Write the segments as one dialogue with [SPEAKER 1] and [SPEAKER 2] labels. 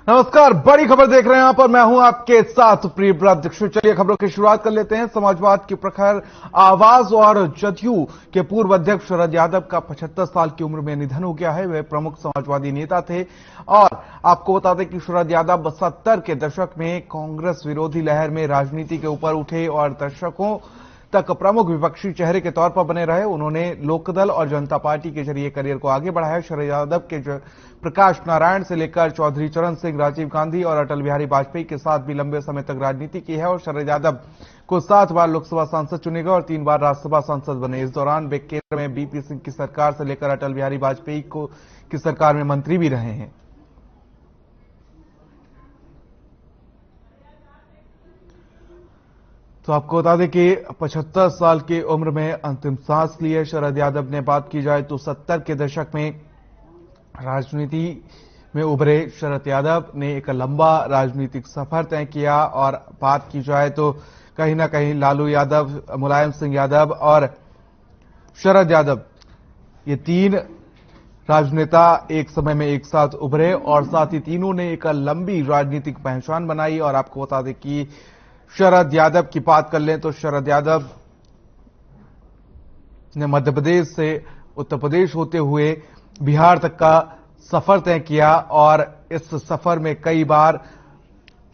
[SPEAKER 1] नमस्कार, बड़ी खबर देख रहे हैं आप और मैं हूं आपके साथ प्रियव्रत दीक्षित। चलिए खबरों की शुरुआत कर लेते हैं। समाजवाद की प्रखर आवाज और जदयू के पूर्व अध्यक्ष शरद यादव का 75 साल की उम्र में निधन हो गया है। वे प्रमुख समाजवादी नेता थे और आपको बता दें कि शरद यादव 70 के दशक में कांग्रेस विरोधी लहर में राजनीति के ऊपर उठे और दशकों तक प्रमुख विपक्षी चेहरे के तौर पर बने रहे। उन्होंने लोकदल और जनता पार्टी के जरिए करियर को आगे बढ़ाया। शरद यादव के प्रकाश नारायण से लेकर चौधरी चरण सिंह, राजीव गांधी और अटल बिहारी वाजपेयी के साथ भी लंबे समय तक राजनीति की है और शरद यादव को 7 बार लोकसभा सांसद चुने गए और 3 बार राज्यसभा सांसद बने। इस दौरान वे केंद्र में बीपी सिंह की सरकार से लेकर अटल बिहारी वाजपेयी की सरकार में मंत्री भी रहे हैं। तो आपको बता दें कि 75 साल की उम्र में अंतिम सांस ली है शरद यादव ने। बात की जाए तो 70 के दशक में राजनीति में उभरे शरद यादव ने एक लंबा राजनीतिक सफर तय किया और बात की जाए तो कहीं ना कहीं लालू यादव, मुलायम सिंह यादव और शरद यादव, ये 3 राजनेता एक समय में एक साथ उभरे और साथ ही तीनों ने एक लंबी राजनीतिक पहचान बनाई। और आपको बता दें कि शरद यादव की बात कर लें तो शरद यादव ने मध्य प्रदेश से उत्तर प्रदेश होते हुए बिहार तक का सफर तय किया और इस सफर में कई बार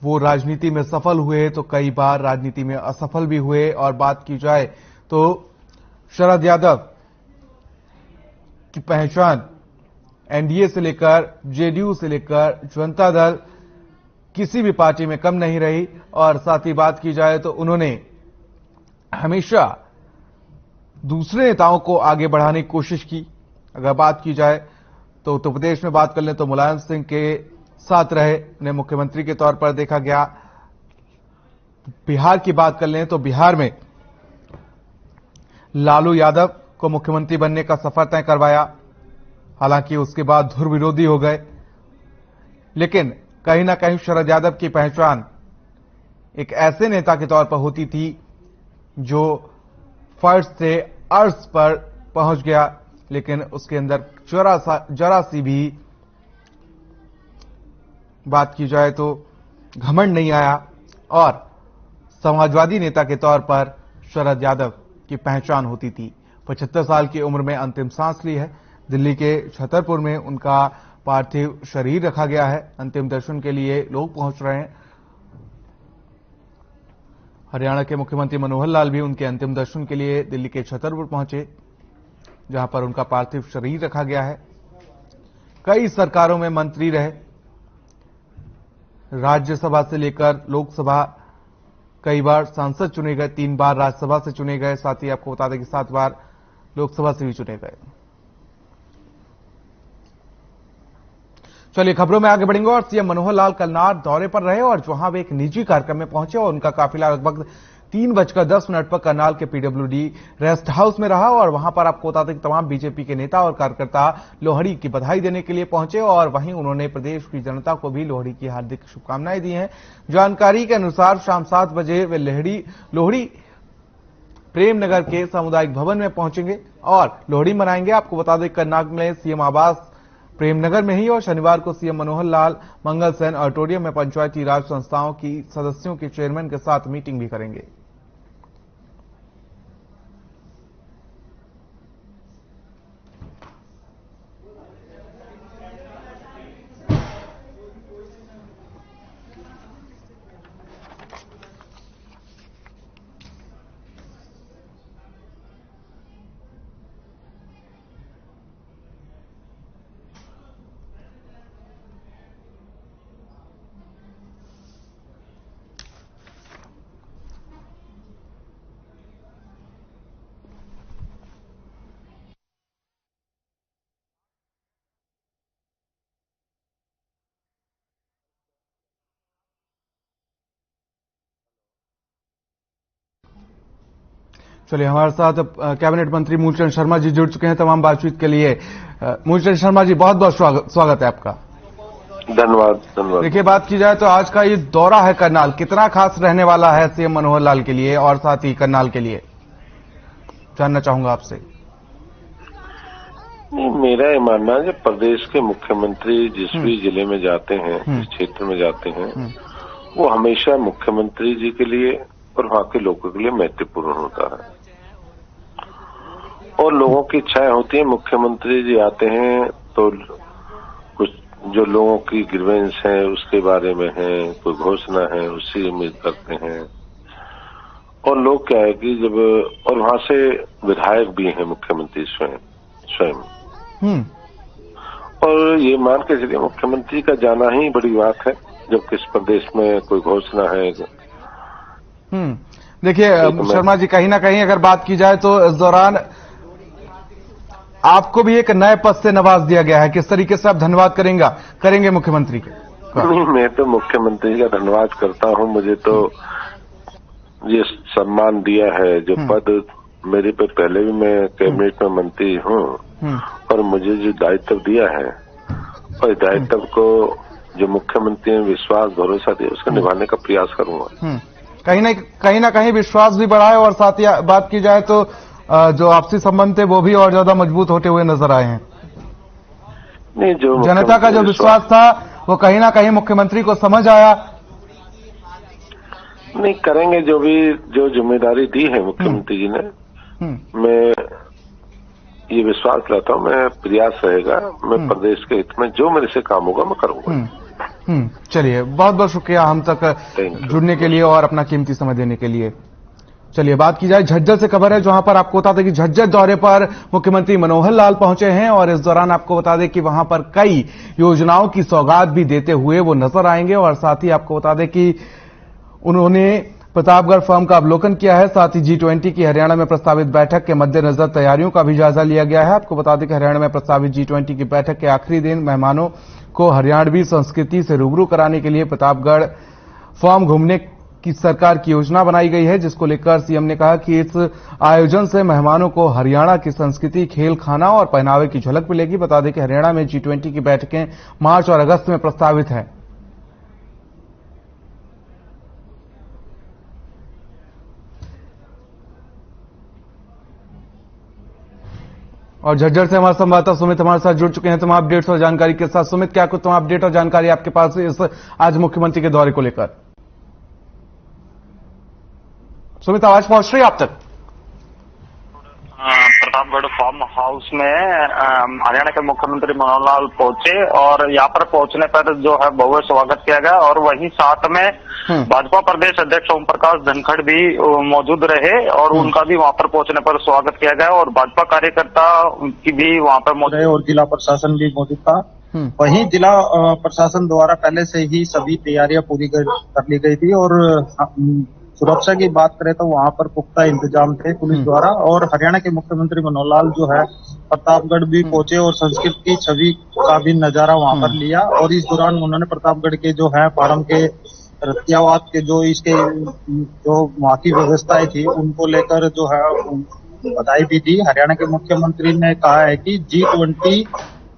[SPEAKER 1] वो राजनीति में सफल हुए तो कई बार राजनीति में असफल भी हुए। और बात की जाए तो शरद यादव की पहचान एनडीए से लेकर जेडीयू से लेकर जनता दल, किसी भी पार्टी में कम नहीं रही। और साथ ही बात की जाए तो उन्होंने हमेशा दूसरे नेताओं को आगे बढ़ाने की कोशिश की। अगर बात की जाए तो उत्तर प्रदेश में बात कर लें तो मुलायम सिंह के साथ रहे, उन्हें मुख्यमंत्री के तौर पर देखा गया। बिहार की बात कर लें तो बिहार में लालू यादव को मुख्यमंत्री बनने का सफर तय करवाया, हालांकि उसके बाद धुर विरोधी हो गए। लेकिन कहीं ना कहीं शरद यादव की पहचान एक ऐसे नेता के तौर पर होती थी जो फर्श से अर्श पर पहुंच गया, लेकिन उसके अंदर जरा सी भी बात की जाए तो घमंड नहीं आया और समाजवादी नेता के तौर पर शरद यादव की पहचान होती थी। 75 साल की उम्र में अंतिम सांस ली है। दिल्ली के छतरपुर में उनका पार्थिव शरीर रखा गया है। अंतिम दर्शन के लिए लोग पहुंच रहे हैं। हरियाणा के मुख्यमंत्री मनोहर लाल भी उनके अंतिम दर्शन के लिए दिल्ली के छतरपुर पहुंचे, जहां पर उनका पार्थिव शरीर रखा गया है। कई सरकारों में मंत्री रहे, राज्यसभा से लेकर लोकसभा, कई बार सांसद चुने गए, 3 बार राज्यसभा से चुने गए, साथ ही आपको बता दें कि 7 बार लोकसभा से भी चुने गए। चलिए खबरों में आगे बढ़ेंगे और सीएम मनोहर लाल कलनार दौरे पर रहे और वहां वे एक निजी कार्यक्रम में पहुंचे और उनका काफिला लगभग 3:10 पर करनाल के पीडब्ल्यूडी रेस्ट हाउस में रहा। और वहां पर आपको बता दें कि तमाम बीजेपी के नेता और कार्यकर्ता लोहड़ी की बधाई देने के लिए पहुंचे और वहीं उन्होंने प्रदेश की जनता को भी लोहड़ी की हार्दिक शुभकामनाएं दी हैं। जानकारी के अनुसार शाम 7 बजे वे लोहड़ी प्रेमनगर के सामुदायिक भवन में पहुंचेंगे और लोहड़ी मनाएंगे। आपको बता दें करनाल में सीएम आवास प्रेमनगर में ही और शनिवार को सीएम मनोहर लाल मंगल सेन ऑडिटोरियम में पंचायती राज संस्थाओं की सदस्यों के चेयरमैन के साथ मीटिंग भी करेंगे। चलिए हमारे साथ कैबिनेट मंत्री मूलचंद शर्मा जी जुड़ चुके हैं तमाम बातचीत के लिए। मूलचंद शर्मा जी, बहुत बहुत स्वागत है आपका।
[SPEAKER 2] धन्यवाद धन्यवाद।
[SPEAKER 1] देखिए बात की जाए तो आज का ये दौरा है करनाल, कितना खास रहने वाला है सीएम मनोहर लाल के लिए और साथ ही करनाल के लिए, जानना चाहूंगा आपसे।
[SPEAKER 2] नहीं, मेरा ये मानना है कि प्रदेश के मुख्यमंत्री जिस भी जिले में जाते हैं, जिस क्षेत्र में जाते हैं, वो हमेशा मुख्यमंत्री जी के लिए और वहाँ के लोगों के लिए महत्वपूर्ण होता है। और लोगों की इच्छाएं होती है, मुख्यमंत्री जी आते हैं तो कुछ जो लोगों की ग्रीवेंस है उसके बारे में है, कोई घोषणा है उससे उम्मीद करते हैं। और लोग क्या है कि जब और वहां से विधायक भी हैं मुख्यमंत्री स्वयं और ये मान के चलिए मुख्यमंत्री का जाना ही बड़ी बात है जब किस प्रदेश में कोई घोषणा है।
[SPEAKER 1] देखिए शर्मा जी, कहीं ना कहीं अगर बात की जाए तो इस दौरान आपको भी एक नए पद से नवाज दिया गया है। किस तरीके से आप धन्यवाद करेंगे मुख्यमंत्री के?
[SPEAKER 2] नहीं, मैं तो मुख्यमंत्री का धन्यवाद करता हूं। मुझे तो ये सम्मान दिया है, जो पद मेरे पे पहले भी मैं कैबिनेट में मंत्री हूं और मुझे जो दायित्व दिया है और दायित्व को जो मुख्यमंत्री ने विश्वास भरोसा दिया उसको निभाने का प्रयास करूंगा।
[SPEAKER 1] कहीं ना कहीं विश्वास भी बढ़ा है और साथ ही बात की जाए तो जो आपसी संबंध थे वो भी और ज्यादा मजबूत होते हुए नजर आए हैं।
[SPEAKER 2] नहीं, जो
[SPEAKER 1] जनता का जो विश्वास था वो कहीं ना कहीं मुख्यमंत्री को समझ आया।
[SPEAKER 2] नहीं, करेंगे जो जिम्मेदारी दी है मुख्यमंत्री जी ने, मैं ये विश्वास लाता हूँ, मैं प्रयास रहेगा, मैं प्रदेश के हित में जो मेरे से काम होगा मैं करूंगा।
[SPEAKER 1] चलिए, बहुत बहुत शुक्रिया हम तक जुड़ने के लिए और अपना कीमती समय देने के लिए। चलिए, बात की जाए झज्जर से खबर है, जहां पर आपको बता दें कि झज्जर दौरे पर मुख्यमंत्री मनोहर लाल पहुंचे हैं और इस दौरान आपको बता दें कि वहां पर कई योजनाओं की सौगात भी देते हुए वो नजर आएंगे। और साथ ही आपको बता दें कि उन्होंने प्रतापगढ़ फॉर्म का अवलोकन किया है। साथ ही G20 की हरियाणा में प्रस्तावित बैठक के मद्देनजर तैयारियों का भी जायजा लिया गया है। आपको बता दें कि हरियाणा में प्रस्तावित G20 की बैठक के आखिरी दिन मेहमानों को हरियाणवी संस्कृति से रूबरू कराने के लिए प्रतापगढ़ फॉर्म घूमने की सरकार की योजना बनाई गई है, जिसको लेकर सीएम ने कहा कि इस आयोजन से मेहमानों को हरियाणा की संस्कृति, खेल, खाना और पहनावे की झलक मिलेगी। बता दें कि हरियाणा में G20 की बैठकें मार्च और अगस्त में प्रस्तावित है। और झज्जर से हमारे संवाददाता सुमित हमारे साथ जुड़ चुके हैं तमाम अपडेट्स और जानकारी के साथ। सुमित, क्या कुछ तमाम अपडेट और जानकारी आपके पास इस आज मुख्यमंत्री के दौरे को लेकर? सुमित, आवाज पहुंच रही है आप तक?
[SPEAKER 3] प्रतापगढ़ फार्म हाउस में हरियाणा के मुख्यमंत्री मनोहर लाल पहुंचे और यहाँ पर पहुंचने पर जो है भव्य स्वागत किया गया और वहीं साथ में भाजपा प्रदेश अध्यक्ष ओम प्रकाश धनखड़ भी मौजूद रहे और उनका भी वहां पर पहुंचने पर स्वागत किया गया और भाजपा कार्यकर्ता की भी वहां पर मौजूद रहे और जिला प्रशासन भी मौजूद था। वहीं जिला प्रशासन द्वारा पहले से ही सभी तैयारियां पूरी कर ली गई थी और सुरक्षा की बात करें तो वहां पर पुख्ता इंतजाम थे पुलिस द्वारा। और हरियाणा के मुख्यमंत्री मनोहर लाल जो है प्रतापगढ़ भी पहुंचे और संस्कृत की छवि का भी नजारा वहां पर लिया और इस दौरान उन्होंने प्रतापगढ़ के जो है फार्म के रतियावाद के जो इसके जो वहां की व्यवस्थाएं थी उनको लेकर जो है बधाई भी दी। हरियाणा के मुख्यमंत्री ने कहा है कि G20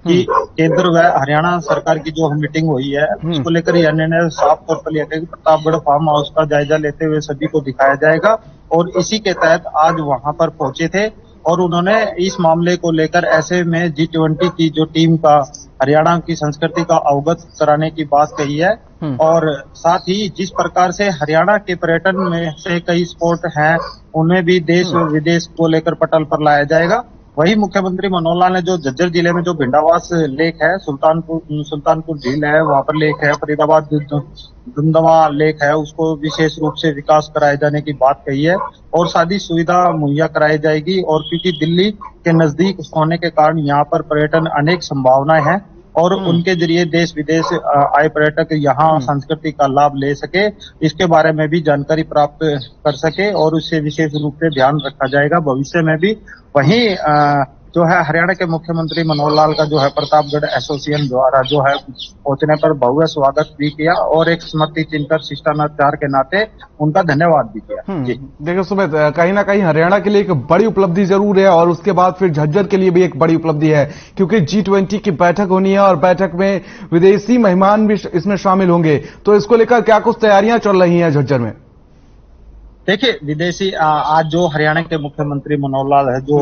[SPEAKER 3] की केंद्र व हरियाणा सरकार की जो मीटिंग हुई है उसको लेकर यह निर्णय साफ तौर पर लिया गया कि प्रतापगढ़ फार्म हाउस का जायजा लेते हुए सभी को दिखाया जाएगा और इसी के तहत आज वहां पर पहुंचे थे और उन्होंने इस मामले को लेकर ऐसे में G20 की जो टीम का हरियाणा की संस्कृति का अवगत कराने की बात कही है और साथ ही जिस प्रकार से हरियाणा के पर्यटन में से कई स्पॉट हैं उन्हें भी देश विदेश को लेकर पटल पर लाया जाएगा। वही मुख्यमंत्री मनोहर लाल ने जो झज्जर जिले में जो भिंडावास लेक है, सुल्तानपुर झील है, वहां पर लेक है, फरीदाबाद दुमदमा लेक है, उसको विशेष रूप से विकास कराए जाने की बात कही है और सारी सुविधा मुहैया कराई जाएगी। और क्योंकि दिल्ली के नजदीक होने के कारण यहाँ पर पर्यटन अनेक संभावनाएं हैं और उनके जरिए देश विदेश आए पर्यटक यहाँ संस्कृति का लाभ ले सके, इसके बारे में भी जानकारी प्राप्त कर सके और उससे विशेष रूप से ध्यान रखा जाएगा भविष्य में भी। वहीं जो है हरियाणा के मुख्यमंत्री मनोहर लाल का जो है प्रतापगढ़ एसोसिएशन द्वारा जो है पहुंचने पर भव्य स्वागत भी किया और एक स्मृति चिन्ह कर शिष्टाचार के नाते उनका धन्यवाद भी किया। जी
[SPEAKER 1] देखिए सुमित, कहीं ना कहीं हरियाणा के लिए एक बड़ी उपलब्धि जरूर है और उसके बाद फिर झज्जर के लिए भी एक बड़ी उपलब्धि है क्योंकि G20 की बैठक होनी है और बैठक में विदेशी मेहमान भी इसमें शामिल होंगे। तो इसको लेकर क्या कुछ तैयारियां चल रही हैं झज्जर में?
[SPEAKER 4] देखिए विदेशी आज जो हरियाणा के मुख्यमंत्री मनोहर लाल है जो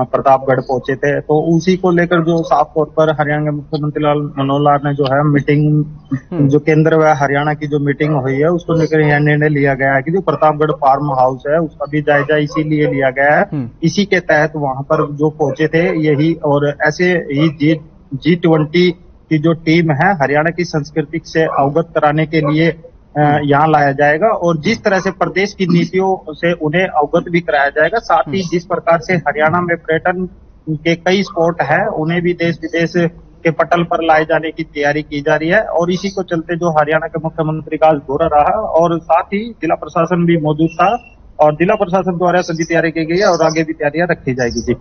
[SPEAKER 4] प्रतापगढ़ पहुंचे थे, तो उसी को लेकर जो साफ तौर पर हरियाणा के मुख्यमंत्री मनोहर लाल ने जो है मीटिंग जो केंद्र व हरियाणा की जो मीटिंग हुई है उसको लेकर यह निर्णय लिया गया है कि जो प्रतापगढ़ फार्म हाउस है उसका भी जायजा इसीलिए लिया गया है। इसी के तहत वहां पर जो पहुंचे थे यही, और ऐसे ही G20 की जो टीम है हरियाणा की संस्कृति से अवगत कराने के लिए यहाँ लाया जाएगा, और जिस तरह से प्रदेश की नीतियों से उन्हें अवगत भी कराया जाएगा। साथ ही जिस प्रकार से हरियाणा में पर्यटन के कई स्पॉट है उन्हें भी देश विदेश के पटल पर लाए जाने की तैयारी की जा रही है, और इसी को चलते जो हरियाणा के मुख्यमंत्री का दौरा रहा, और साथ ही जिला प्रशासन भी मौजूद था, और जिला प्रशासन द्वारा सभी तैयारी की गई है और आगे भी तैयारियां रखी जाएगी। जी,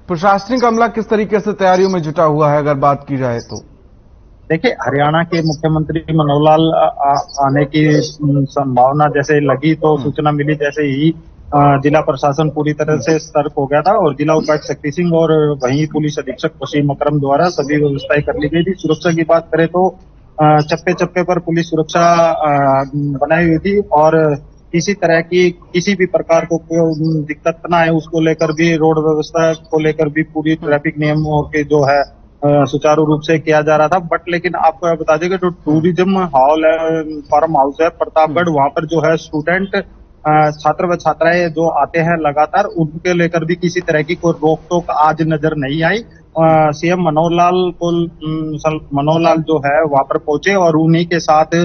[SPEAKER 1] प्रशासनिक अमला किस तरीके से तैयारियों में जुटा हुआ है अगर बात की जाए तो?
[SPEAKER 4] देखिए हरियाणा के मुख्यमंत्री मनोहर लाल आने की संभावना जैसे लगी तो सूचना मिली, जैसे ही जिला प्रशासन पूरी तरह से सतर्क हो गया था, और जिला उपायुक्त शक्ति सिंह और वहीं पुलिस अधीक्षक वसीम अकरम द्वारा सभी व्यवस्थाएं कर ली गई थी। सुरक्षा की बात करें तो चप्पे चप्पे पर पुलिस सुरक्षा बनाई हुई थी, और किसी तरह की किसी भी प्रकार को दिक्कत न आए उसको लेकर भी, रोड व्यवस्था को लेकर भी पूरी ट्रैफिक नियमों के जो है सुचारू रूप से किया जा रहा था। बट लेकिन आपको बता दें कि जो टूरिज्म हॉल है, फार्म हाउस है प्रतापगढ़, वहां पर जो है स्टूडेंट छात्र व छात्राएं जो आते हैं लगातार, उनके लेकर भी किसी तरह की कोई रोक टोक आज नजर नहीं आई। सीएम मनोहर लाल जो है वहां पर पहुंचे, और उन्हीं के साथ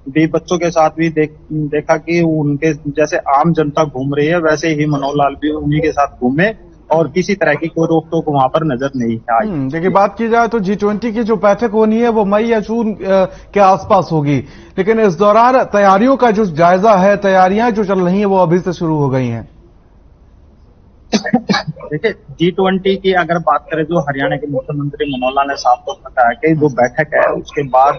[SPEAKER 4] भी बच्चों के साथ भी देखा कि उनके जैसे आम जनता घूम रही है वैसे ही मनोहर लाल भी उन्हीं के साथ घूमे, और किसी तरह की कोई रोक टोक वहां पर नजर नहीं आई।
[SPEAKER 1] देखिए बात की जाए तो G20 की जो बैठक होनी है वो मई या जून के आसपास होगी, लेकिन इस दौरान तैयारियों का जो जायजा है, तैयारियां जो चल रही हैं वो अभी से शुरू हो गई हैं।
[SPEAKER 4] देखिए G20 की अगर बात करें, जो हरियाणा के मुख्यमंत्री मनोहर लाल ने साफ तौर पर कहा कि जो बैठक है उसके बाद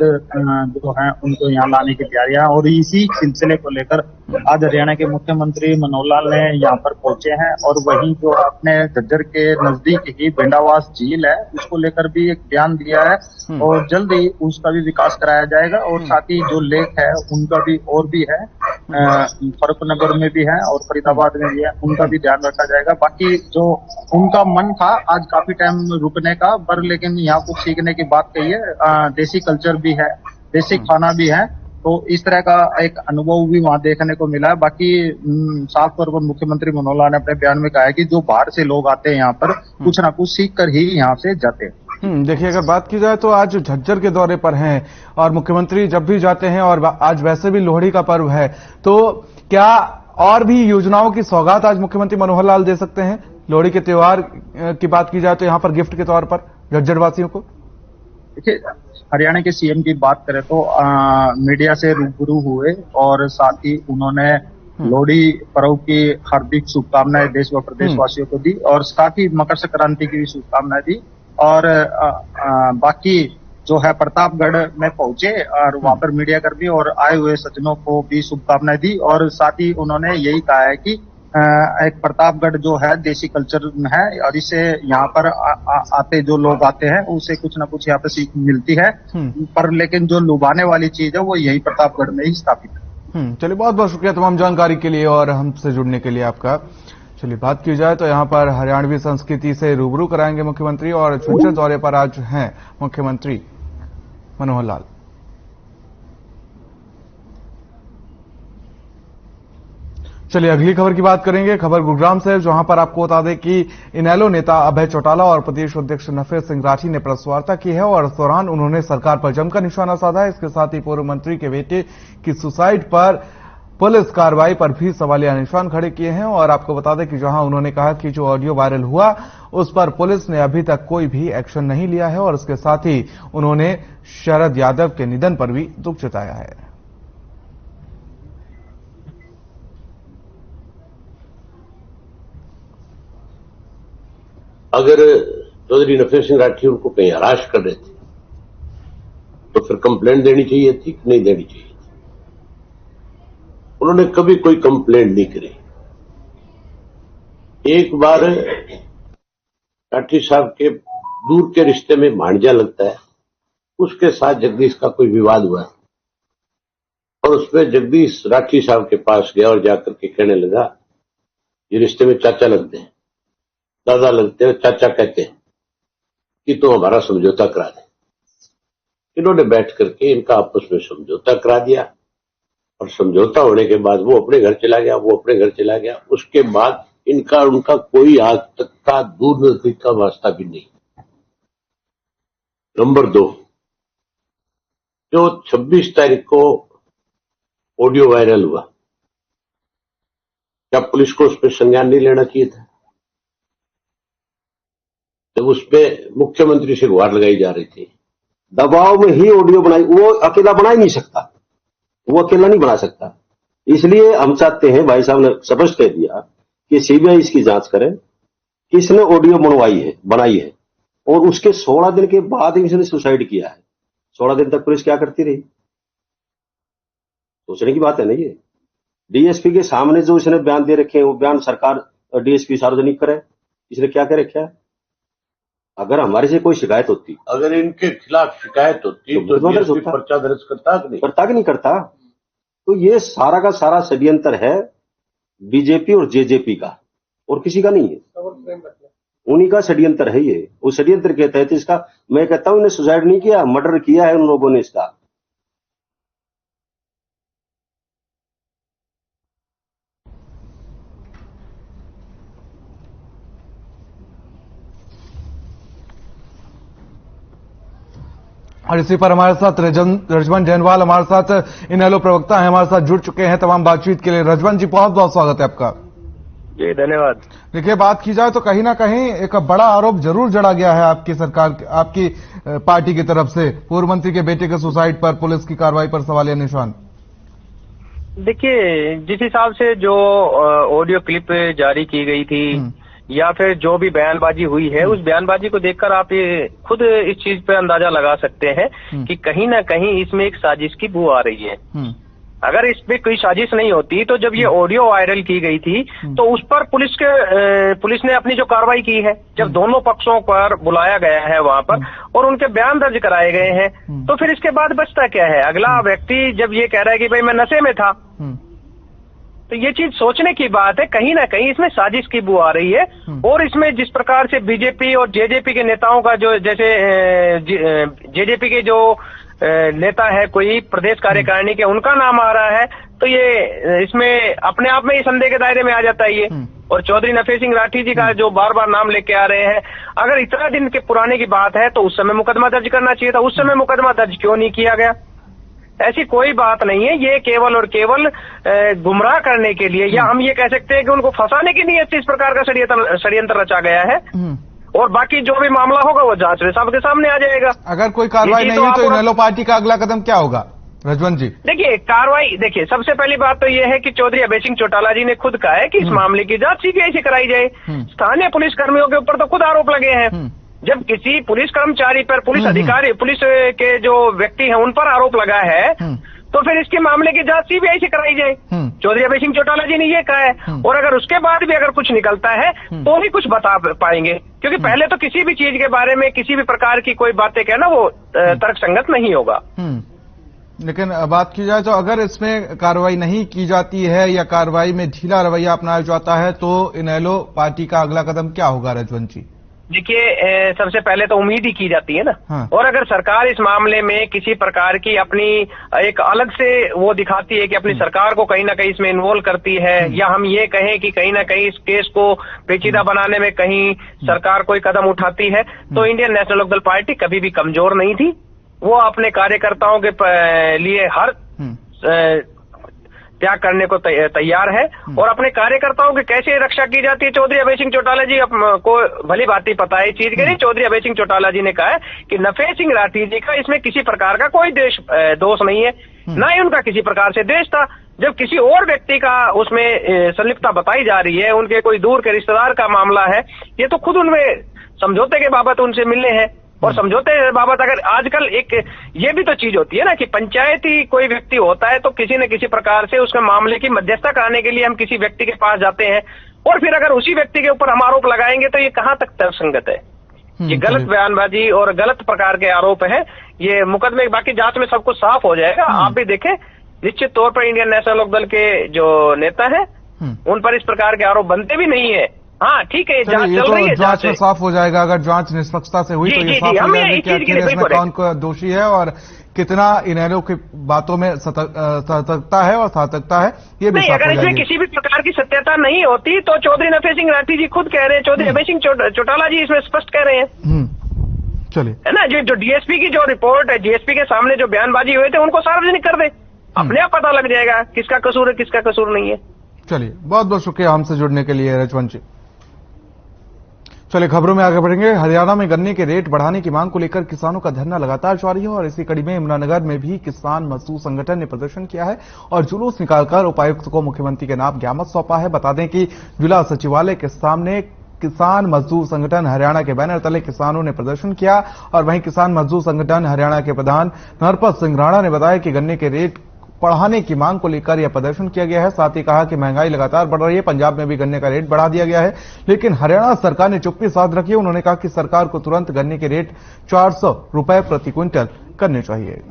[SPEAKER 4] जो है उनको यहाँ लाने की तैयारियां, और इसी सिलसिले को लेकर आज हरियाणा के मुख्यमंत्री मनोहर लाल ने यहाँ पर पहुंचे हैं, और वहीं जो अपने झज्जर के नजदीक ही बेंडावास झील है उसको लेकर भी एक बयान दिया है, और जल्द ही उसका भी विकास कराया जाएगा, और साथ ही जो लेक है उनका भी और भी है, फरुखनगर में भी है और फरीदाबाद में भी है, उनका भी ध्यान रखा जाएगा। बाकी जो उनका मन था आज काफी टाइम रुकने का, पर लेकिन यहाँ कुछ सीखने की बात कही है, देसी कल्चर भी है, देसी खाना भी है, तो इस तरह का एक अनुभव भी वहाँ देखने को मिला है। बाकी साफ तौर पर मुख्यमंत्री मनोहर लाल ने अपने बयान में कहा है कि जो बाहर से लोग आते हैं यहाँ पर कुछ ना कुछ सीख कर ही यहाँ से जाते हैं।
[SPEAKER 1] देखिए अगर बात की जाए तो आज झज्जर के दौरे पर हैं, और मुख्यमंत्री जब भी जाते हैं, और आज वैसे भी लोहड़ी का पर्व है, तो क्या और भी योजनाओं की सौगात आज मुख्यमंत्री मनोहर लाल दे सकते हैं? लोहड़ी के त्योहार की बात की जाए तो यहाँ पर गिफ्ट के तौर पर झज्जर वासियों को?
[SPEAKER 4] देखिए हरियाणा के सीएम की बात करें तो मीडिया से रूबरू हुए, और साथ ही उन्होंने लोहड़ी पर्व की हार्दिक शुभकामनाएं देश व प्रदेशवासियों को दी, और साथ ही मकर संक्रांति की भी शुभकामनाएं दी, और बाकी जो है प्रतापगढ़ में पहुंचे और वहां पर मीडिया कर्मी और आए हुए सज्जनों को भी शुभकामनाएं दी, और साथ ही उन्होंने यही कहा है कि एक प्रतापगढ़ जो है देसी कल्चर है, और इससे यहाँ पर आते जो लोग आते हैं उसे कुछ ना कुछ यहाँ पे सीख मिलती है, पर लेकिन जो लुभाने वाली चीज है वो यही प्रतापगढ़ में ही स्थापित है।
[SPEAKER 1] चलिए बहुत बहुत शुक्रिया तमाम जानकारी के लिए और हमसे जुड़ने के लिए आपका। चलिए बात की जाए तो यहाँ पर हरियाणवी संस्कृति से रूबरू कराएंगे मुख्यमंत्री, और झज्जर दौरे पर आज हैं मुख्यमंत्री मनोहर लाल। चलिए अगली खबर की बात करेंगे। खबर गुरुग्राम से, जहां पर आपको बता दें कि इनेलो नेता अभय चौटाला और प्रदेश अध्यक्ष नफीर सिंह राठी ने प्रेस वार्ता की है, और इस दौरान उन्होंने सरकार पर जमकर निशाना साधा है। इसके साथ ही पूर्व मंत्री के बेटे की सुसाइड पर पुलिस कार्रवाई पर भी सवालिया निशान खड़े किए हैं, और आपको बता दें कि जहां उन्होंने कहा कि जो ऑडियो वायरल हुआ उस पर पुलिस ने अभी तक कोई भी एक्शन नहीं लिया है, और इसके साथ ही उन्होंने शरद यादव के निधन पर भी दुख जताया है।
[SPEAKER 5] अगर चौधरी नफीर सिंह राठी उनको कहीं हराश कर रहे थे तो फिर कंप्लेंट देनी चाहिए थी कि नहीं देनी चाहिए थी? उन्होंने कभी कोई कंप्लेंट नहीं करी। एक बार राठी साहब के दूर के रिश्ते में भांजा लगता है, उसके साथ जगदीश का कोई विवाद हुआ, और उसमें जगदीश राठी साहब के पास गया और जाकर के कहने लगा, ये रिश्ते में चाचा लगते हैं, दादा लगते हैं, चाचा कहते हैं कि तो हमारा समझौता करा दे। इन्होंने बैठ करके इनका आपस में समझौता करा दिया और समझौता होने के बाद वो अपने घर चला गया, वो अपने घर चला गया। उसके बाद इनका उनका कोई आज तक का दूर नजदीक का वास्ता भी नहीं। नंबर 2, जो 26 तारीख को ऑडियो वायरल हुआ, क्या पुलिस को उस पर संज्ञान नहीं लेना चाहिए था? जब उस पर मुख्यमंत्री से गुहार लगाई जा रही थी, दबाव में ही ऑडियो बनाई, वो अकेला बना ही नहीं सकता, वो अकेला नहीं बना सकता। इसलिए हम चाहते हैं, भाई साहब ने स्पष्ट कह दिया कि सीबीआई इसकी जांच करे, किसने ऑडियो बनाई है और उसके 16 दिन के बाद इसने सुसाइड किया है। 16 दिन तक पुलिस क्या करती रही? सोचने की बात है ना। ये डीएसपी के सामने जो इसने बयान दे रखे हैं, वो बयान सरकार डीएसपी सार्वजनिक करे, इसने क्या कह रखा है? अगर हमारे से कोई शिकायत होती, अगर इनके खिलाफ शिकायत होती तो डीएसपी पर्चा दर्ज करता कि नहीं करता?
[SPEAKER 6] तो ये सारा का सारा षड्यंत्र है बीजेपी और जेजेपी का, और किसी का नहीं है। उन्हीं का षड्यंत्र है ये। उस षड्यंत्र के तहत इसका, मैं कहता हूं, इन्हें सुसाइड नहीं किया, मर्डर किया है उन लोगों ने इसका।
[SPEAKER 1] और इसी पर हमारे साथ रजवन जैनवाल हमारे साथ इनेलो प्रवक्ता हैं, हमारे साथ जुड़ चुके हैं तमाम बातचीत के लिए। रजवन जी, बहुत बहुत स्वागत है आपका।
[SPEAKER 7] जी धन्यवाद।
[SPEAKER 1] देखिए, बात की जाए तो कहीं ना कहीं एक बड़ा आरोप जरूर जड़ा गया है आपकी सरकार, आपकी पार्टी की तरफ से, पूर्व मंत्री के बेटे के सुसाइड पर पुलिस की कार्रवाई पर सवालिया निशान।
[SPEAKER 7] देखिए, जिस हिसाब से जो ऑडियो क्लिप जारी की गई थी या फिर जो भी बयानबाजी हुई है, उस बयानबाजी को देखकर आप ये खुद इस चीज पे अंदाजा लगा सकते हैं कि कहीं ना कहीं इसमें एक साजिश की बू आ रही है। अगर इस पे कोई साजिश नहीं होती तो जब ये ऑडियो वायरल की गई थी तो उस पर पुलिस ने अपनी जो कार्रवाई की है, जब दोनों पक्षों पर बुलाया गया है वहां पर और उनके बयान दर्ज कराए गए हैं, तो फिर इसके बाद बचता क्या है? अगला व्यक्ति जब ये कह रहा है कि भाई मैं नशे में था, तो ये चीज सोचने की बात है। कहीं ना कहीं इसमें साजिश की बू आ रही है। और इसमें जिस प्रकार से बीजेपी और जेजेपी के नेताओं का जो, जैसे जेजेपी के जो नेता है कोई प्रदेश कार्यकारिणी के, उनका नाम आ रहा है, तो ये इसमें अपने आप में ही संदेह के दायरे में आ जाता है ये। और चौधरी नफे सिंह राठी जी का जो बार बार नाम लेके आ रहे हैं, अगर इतना दिन के पुराने की बात है तो उस समय मुकदमा दर्ज करना चाहिए था। उस समय मुकदमा दर्ज क्यों नहीं किया गया? ऐसी कोई बात नहीं है। ये केवल और केवल गुमराह करने के लिए, या हम ये कह सकते हैं कि उनको फंसाने की नीयत से इस प्रकार का षड्यंत्र रचा गया है। और बाकी जो भी मामला होगा वो जांच में सबके सामने आ जाएगा।
[SPEAKER 1] अगर कोई कार्रवाई नहीं हुई तो इनेलो पार्टी का अगला कदम क्या होगा, रजवन जी?
[SPEAKER 7] देखिए, कार्रवाई, देखिए, सबसे पहली बात तो ये है कि चौधरी अभय सिंह चौटाला जी ने खुद कहा है कि इस मामले की जांच सीबीआई से कराई जाए। स्थानीय पुलिस कर्मियों के ऊपर तो खुद आरोप लगे हैं। जब किसी पुलिस कर्मचारी पर, पुलिस अधिकारी, पुलिस के जो व्यक्ति हैं उन पर आरोप लगा है, तो फिर इसके मामले की जांच सीबीआई से कराई जाए। चौधरी अभय सिंह चौटाला जी ने ये कहा है। और अगर उसके बाद भी अगर कुछ निकलता है तो ही कुछ बता पाएंगे, क्योंकि पहले तो किसी भी चीज के बारे में, किसी भी प्रकार की कोई बातें कहना वो तर्कसंगत नहीं होगा।
[SPEAKER 1] लेकिन बात की जाए तो अगर इसमें कार्रवाई नहीं की जाती है या कार्रवाई में ढीला रवैया अपनाया जाता है तो इनेलो पार्टी का अगला कदम क्या होगा, रजवन जी?
[SPEAKER 7] देखिए, सबसे पहले तो उम्मीद ही की जाती है ना। हाँ। और अगर सरकार इस मामले में किसी प्रकार की अपनी एक अलग से वो दिखाती है कि अपनी सरकार को कहीं ना कहीं इसमें इन्वॉल्व करती है, या हम ये कहें कि कहीं ना कहीं इस केस को पेचीदा बनाने में कहीं सरकार कोई कदम उठाती है, तो इंडियन नेशनल लोकदल पार्टी कभी भी कमजोर नहीं थी। वो अपने कार्यकर्ताओं के लिए हर त्याग करने को तैयार है। और अपने कार्यकर्ताओं की कैसे रक्षा की जाती है, चौधरी अभय सिंह चौटाला जी को भली बात ही पता है इस चीज के लिए। चौधरी अभय सिंह चौटाला जी ने कहा है कि नफे सिंह राठी जी का इसमें किसी प्रकार का कोई दोष नहीं है, ना ही उनका किसी प्रकार से देश था। जब किसी और व्यक्ति का उसमें संलिप्तता बताई जा रही है, उनके कोई दूर के रिश्तेदार का मामला है, ये तो खुद उनमें समझौते के बाबत उनसे मिलने हैं। और समझौते बाबत अगर आजकल एक ये भी तो चीज होती है ना कि पंचायती कोई व्यक्ति होता है तो किसी न किसी प्रकार से उसके मामले की मध्यस्थता कराने के लिए हम किसी व्यक्ति के पास जाते हैं, और फिर अगर उसी व्यक्ति के ऊपर हम आरोप लगाएंगे तो ये कहां तक तर्कसंगत है? ये गलत बयानबाजी और गलत प्रकार के आरोप है। ये मुकदमे बाकी जांच में सब कुछ साफ हो जाएगा। आप भी देखें निश्चित तौर पर इंडियन नेशनल लोकदल के जो नेता है उन पर इस प्रकार के आरोप बनते भी नहीं है। हाँ ठीक है, जांच चल रही है,
[SPEAKER 1] जांच में साफ हो जाएगा। अगर जांच निष्पक्षता से हुई तो ये साफ हो जाएगा कि आखिर इसमें कौन दोषी है और कितना इनेलो की बातों में सतर्कता है और सार्थकता है, ये भी साफ हो
[SPEAKER 7] अगर
[SPEAKER 1] जाएगी।
[SPEAKER 7] इसमें किसी भी प्रकार की सत्यता नहीं होती तो चौधरी नफे सिंह राठी जी खुद कह रहे हैं, चौधरी अभय सिंह चौटाला जी इसमें स्पष्ट कह रहे हैं।
[SPEAKER 1] चलिए,
[SPEAKER 7] है ना, जो डीएसपी की जो रिपोर्ट है, डीएसपी के सामने जो बयानबाजी हुए थे उनको सार्वजनिक कर दे, अपने आप पता लग जाएगा किसका कसूर है किसका कसूर नहीं है।
[SPEAKER 1] चलिए, बहुत बहुत शुक्रिया हमसे जुड़ने के लिए रजवंत जी। चलिए खबरों में आगे बढ़ेंगे। हरियाणा में गन्ने के रेट बढ़ाने की मांग को लेकर किसानों का धरना लगातार जारी है और इसी कड़ी में यमुनानगर में भी किसान मजदूर संगठन ने प्रदर्शन किया है और जुलूस निकालकर उपायुक्त को मुख्यमंत्री के नाम ज्ञापन सौंपा है। बता दें कि जिला सचिवालय के सामने किसान मजदूर संगठन हरियाणा के बैनर तले किसानों ने प्रदर्शन किया और वहीं किसान मजदूर संगठन हरियाणा के प्रधान नरपत सिंह राणा ने बताया कि गन्ने के रेट बढ़ाने की मांग को लेकर यह प्रदर्शन किया गया है। साथ ही कहा कि महंगाई लगातार बढ़ रही है, पंजाब में भी गन्ने का रेट बढ़ा दिया गया है, लेकिन हरियाणा सरकार ने चुप्पी साध रखी है। उन्होंने कहा कि सरकार को तुरंत गन्ने के रेट 400 रुपए प्रति क्विंटल करने चाहिए।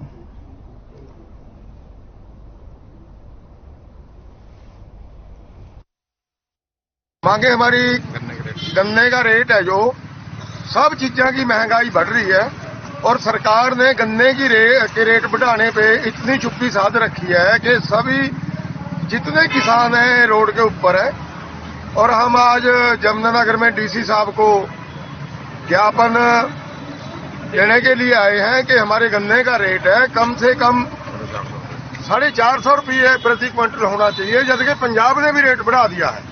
[SPEAKER 8] मांगे हमारी गन्ने का रेट है, जो सब चीजों की महंगाई बढ़ रही है और सरकार ने गन्ने की रेट बढ़ाने पे इतनी चुप्पी साध रखी है कि सभी जितने किसान हैं रोड के ऊपर है। और हम आज यमुनानगर में डीसी साहब को ज्ञापन देने के लिए आए हैं कि हमारे गन्ने का रेट है कम से कम 450 रुपये प्रति क्विंटल होना चाहिए, जबकि पंजाब ने भी रेट बढ़ा दिया है।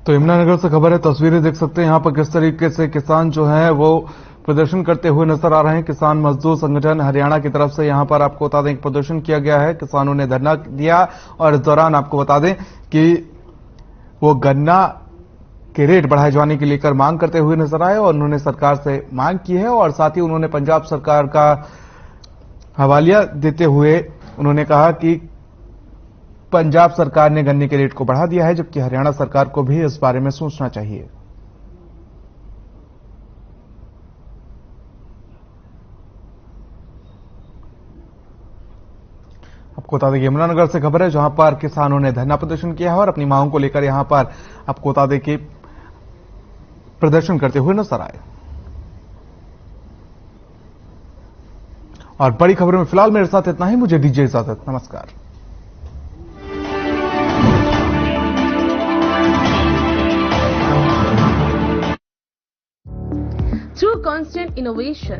[SPEAKER 1] तो यमुनानगर से खबर है, तस्वीरें देख सकते हैं यहां पर किस तरीके से किसान जो हैं वो प्रदर्शन करते हुए नजर आ रहे हैं। किसान मजदूर संगठन हरियाणा की तरफ से यहां पर आपको बता दें प्रदर्शन किया गया है, किसानों ने धरना दिया और इस दौरान आपको बता दें कि वो गन्ना के रेट बढ़ाए जाने की लेकर मांग करते हुए नजर आए और उन्होंने सरकार से मांग की है और साथ ही उन्होंने पंजाब सरकार का हवालिया देते हुए उन्होंने कहा कि पंजाब सरकार ने गन्ने के रेट को बढ़ा दिया है, जबकि हरियाणा सरकार को भी इस बारे में सोचना चाहिए। आपको बता दें कि यमुनानगर से खबर है जहां पर किसानों ने धरना प्रदर्शन किया है और अपनी मांगों को लेकर यहां पर आपको बता दें कि प्रदर्शन करते हुए नजर आए। और बड़ी खबर में फिलहाल मेरे साथ इतना ही, मुझे दीजिए इजाजत, नमस्कार।
[SPEAKER 9] Through constant innovation,